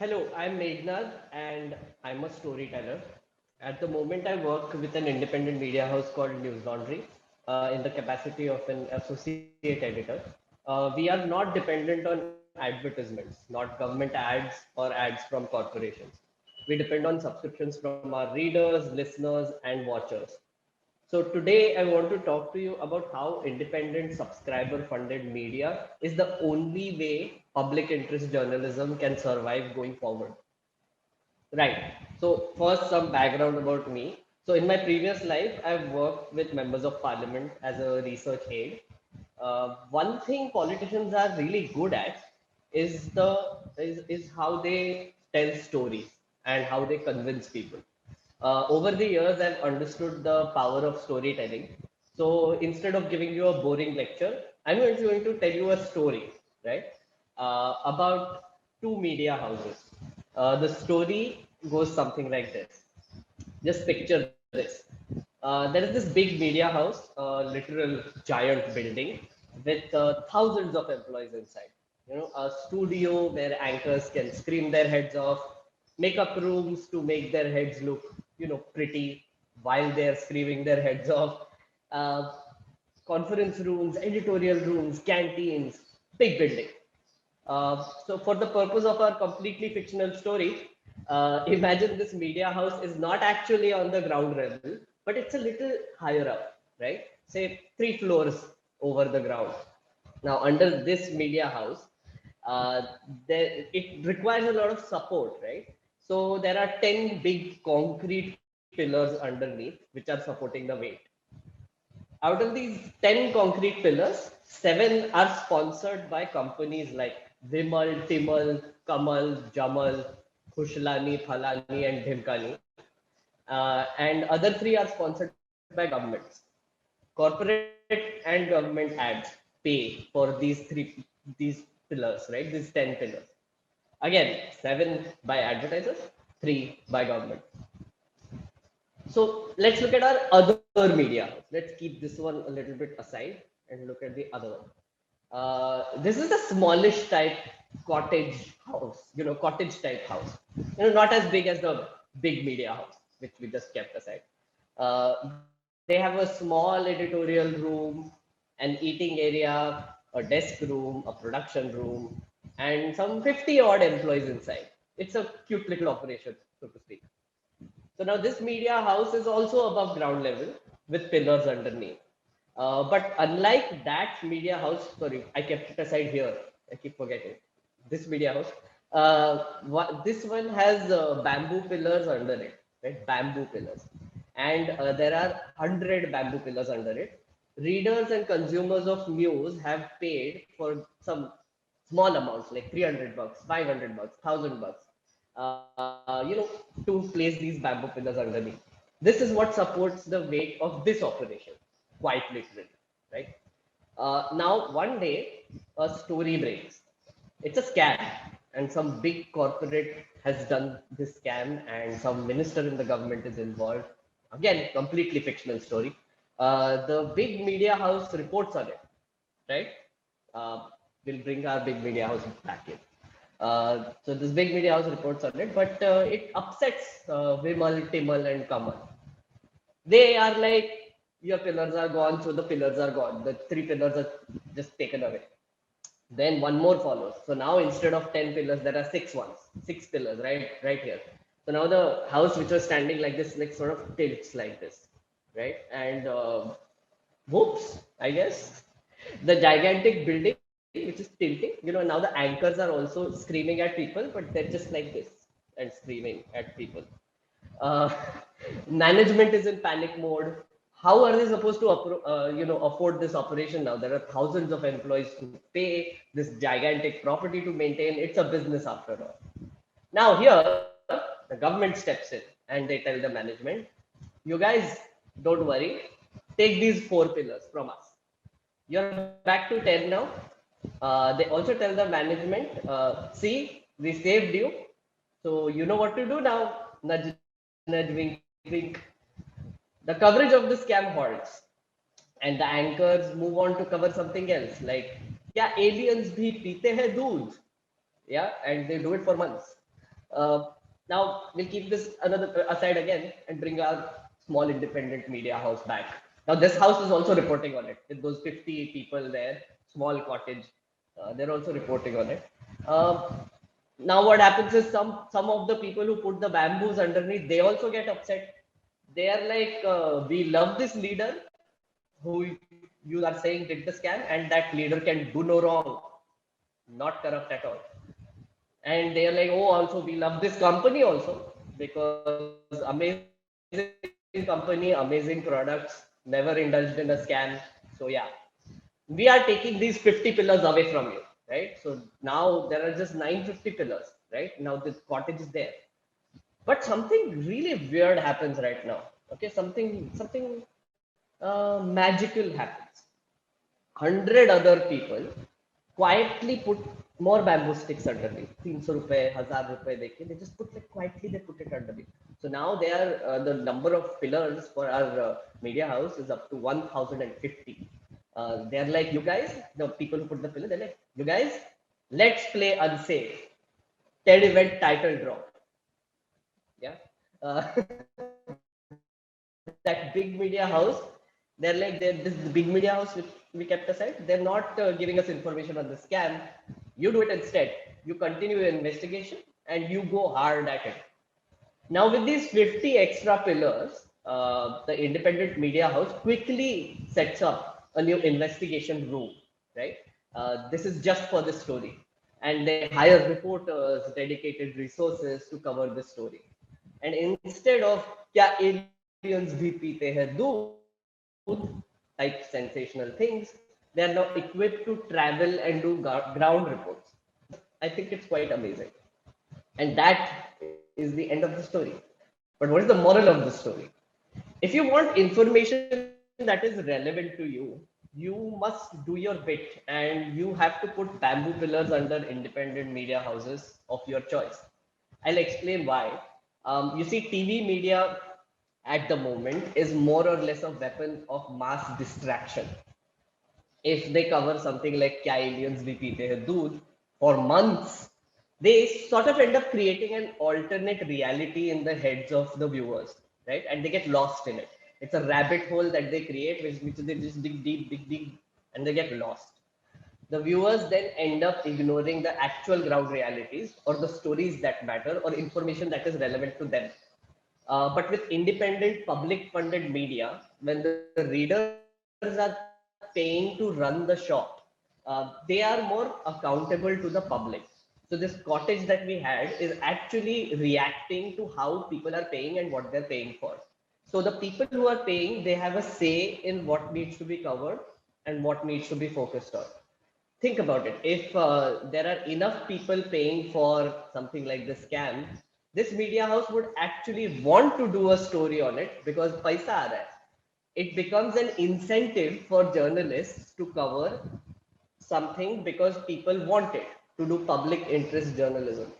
Hello, I'm Meghnad and I'm a storyteller. At the moment, I work with an independent media house called News Laundry in the capacity of an associate editor. We are not dependent on advertisements, not government ads or ads from corporations. We depend on subscriptions from our readers, listeners, and watchers. So today I want to talk to you about how independent subscriber funded media is the only way public interest journalism can survive going forward. Right. So first some background about me. So in my previous life, I've worked with members of parliament as a research aide. One thing politicians are really good at is how they tell stories and how they convince people. Over the years, I've understood the power of storytelling. So instead of giving you a boring lecture, I'm going to tell you a story, right? About two media houses. The story goes something like this. Just picture this. There is this big media house, literal giant building with thousands of employees inside. A studio where anchors can scream their heads off, makeup rooms to make their heads look, pretty while they're screaming their heads off. Uh, Conference rooms, editorial rooms, canteens, big building. So for the purpose of our completely fictional story, imagine this media house is not actually on the ground level, but it's a little higher up, right? Say 3 floors over the ground. Now, under this media house, uh, it requires a lot of support, right? So there are 10 big concrete pillars underneath which are supporting the weight. Out of these 10 concrete pillars, 7 are sponsored by companies like Vimal, Timal, Kamal, Jamal, Khushlani, Phalani, and Dhimkani. And other 3 are sponsored by governments. Corporate and government ads pay for these pillars, right? These 10 pillars. Again, 7 by advertisers, 3 by government. So let's look at our other media. Let's keep this one a little bit aside and look at the other one. This is the smallish type cottage house, cottage type house. Not as big as the big media house, which we just kept aside. They have a small editorial room, an eating area, a desk room, a production room, and some 50 odd employees inside. It's a cute little operation, so to speak. So now this media house is also above ground level with pillars underneath. But unlike that media house, sorry, I kept it aside here. I keep forgetting. This media house, this one has bamboo pillars under it, right? Bamboo pillars. And there are 100 bamboo pillars under it. Readers and consumers of news have paid for some small amounts like 300 bucks, 500 bucks, 1,000 bucks, to place these bamboo pillars underneath. This is what supports the weight of this operation, quite literally, right? Now, one day, a story breaks. It's a scam, and some big corporate has done this scam, and some minister in the government is involved. Again, completely fictional story. The big media house reports on it, right? Uh, we'll bring our big media house back in. So this big media house reports on it, but it upsets Vimal, Timal, and Kamal. They are like, your pillars are gone, so the pillars are gone. The 3 pillars are just taken away. Then one more follows. So now instead of 10 pillars, there are 6 pillars, right here. So now the house which was standing like this, like sort of tilts like this, right? And whoops, I guess the gigantic building which is tilting, now the anchors are also screaming at people, but they're just like this and screaming at people. uh, Management is in panic mode. How are they supposed to afford this operation now? There are thousands of employees to pay, this gigantic property to maintain. It's a business after all. Now here the government steps in and they tell the management, you guys, don't worry, take these 4 pillars from us. You're back to 10 now. They also tell the management, see, we saved you, so you know what to do now. Nudge, nudge, wink, wink. The coverage of the scam halts, and the anchors move on to cover something else, like, yeah, aliens bhi peete hai doodh. Yeah, and they do it for months. Uh, Now we'll keep this another aside again and bring our small independent media house back. Now this house is also reporting on it with those 50 people there, small cottage. They're also reporting on it. Uh, Now what happens is some of the people who put the bamboos underneath, they also get upset. They are like, we love this leader who you are saying did the scam, and that leader can do no wrong, not corrupt at all. And they are like, oh, also we love this company also because amazing company, amazing products, never indulged in a scam. So yeah, we are taking these 50 pillars away from you, right? So now there are just 950 pillars, right? Now the cottage is there. But something really weird happens right now. Okay, something magical happens. 100 other people quietly put more bamboo sticks underneath. 300 rupees, 1000 rupees, they just put like quietly, they put it underneath. So now they are the number of pillars for our media house is up to 1050. They're like, you guys, the people who put the pillar, they're like, you guys, let's play unsafe. TED event title drop. Yeah. That big media house, they're like, this big media house which we kept aside, they're not giving us information on the scam. You do it instead. You continue your investigation and you go hard at it. Now, with these 50 extra pillars, the independent media house quickly sets up a new investigation room, right? This is just for this story. And they hire reporters, dedicated resources to cover this story. And instead of "Kya aliens bhi peete hai doodh" type sensational things, they are now equipped to travel and do ground reports. I think it's quite amazing. And that is the end of the story. But what is the moral of the story? If you want information that is relevant to you, you must do your bit and you have to put bamboo pillars under independent media houses of your choice. I'll explain why. You see, TV media at the moment is more or less a weapon of mass distraction. If they cover something like "Kya aliens bhi peete hai doodh" for months, they sort of end up creating an alternate reality in the heads of the viewers, right? And they get lost in it. It's a rabbit hole that they create, which they just dig deep, dig deep, and they get lost. The viewers then end up ignoring the actual ground realities or the stories that matter or information that is relevant to them. But with independent public funded media, when the readers are paying to run the shop, they are more accountable to the public. So this cottage that we had is actually reacting to how people are paying and what they're paying for. So the people who are paying, they have a say in what needs to be covered and what needs to be focused on. Think about it. If there are enough people paying for something like this scam, this media house would actually want to do a story on it because paisa aa raha hai. It becomes an incentive for journalists to cover something because people want it, to do public interest journalism.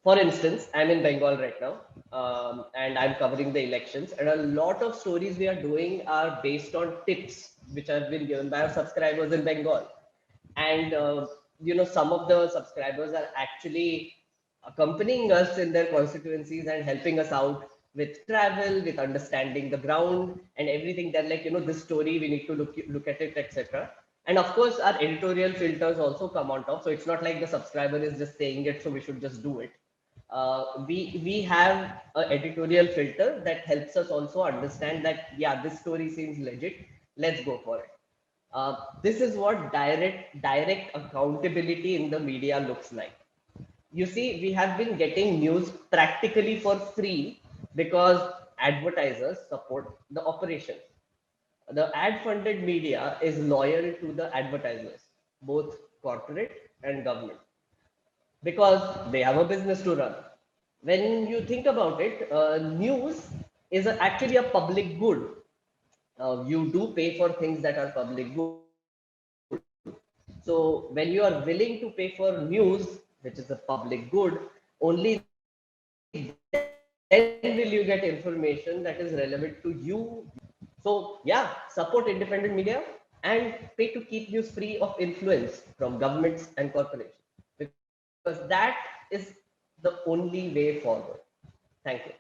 For instance, I'm in Bengal right now, and I'm covering the elections, and a lot of stories we are doing are based on tips which have been given by our subscribers in Bengal. And some of the subscribers are actually accompanying us in their constituencies and helping us out with travel, with understanding the ground and everything. They're like, this story we need to look at it, etc. And of course, our editorial filters also come on top. So it's not like the subscriber is just saying it, so we should just do it. We have an editorial filter that helps us also understand that, yeah, this story seems legit. Let's go for it. This is what direct accountability in the media looks like. You see, we have been getting news practically for free because advertisers support the operation. The ad funded media is loyal to the advertisers, both corporate and government, because they have a business to run. When you think about it, news is actually a public good. You do pay for things that are public good. So when you are willing to pay for news, which is a public good, only then will you get information that is relevant to you. So yeah, support independent media and pay to keep news free of influence from governments and corporations, because that is what the media is the only way forward. Thank you.